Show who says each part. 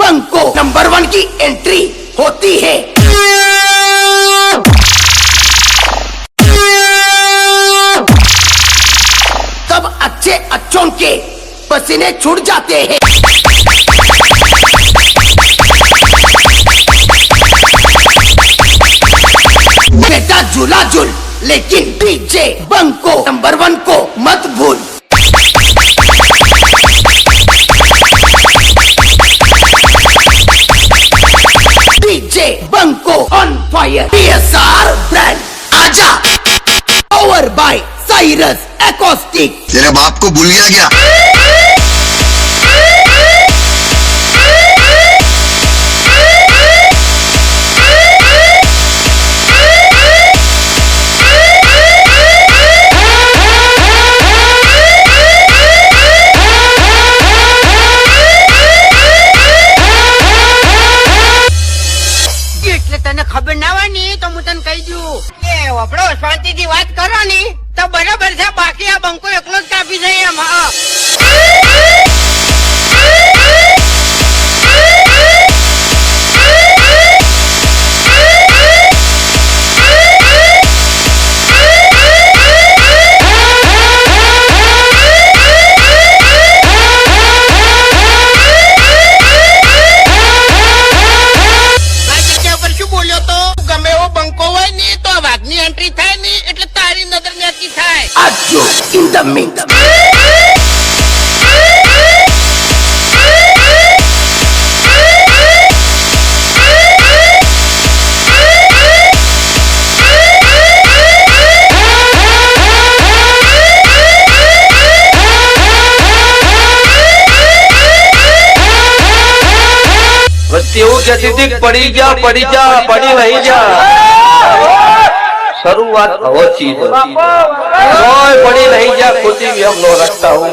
Speaker 1: बंको number 1 की entry होती है। तब अच्छे अच्छों के पसीने छूट जाते हैं। बेटा झूला झूल, लेकिन डीजे बंको नंबर 1 को मत भूल। डीजे बंको ऑन फायर, PSR ब्रांड आजा, पावर बाय साइरस एकॉस्टिक।
Speaker 2: तेरे बाप को भूल गया क्या?
Speaker 3: ખબર ના હોય ને તો હું તને કહી દઉં કે વપડો શાંતિથી વાત કરો ને તો બરાબર છે, બાકી આ બંકો એકલો જ કાપી જાય એમ। एंट्री થાય ની એટલે તારી નજર નેકી થાય।
Speaker 1: આજો ઇન ધ મિક્સ।
Speaker 4: વસ્તી એવું કહેતી હતી પડી જા પડી પડી નહીં જા। शुरुआत अवची कोई पड़ी नहीं जा खुदी भी हम नो रखता हूँ।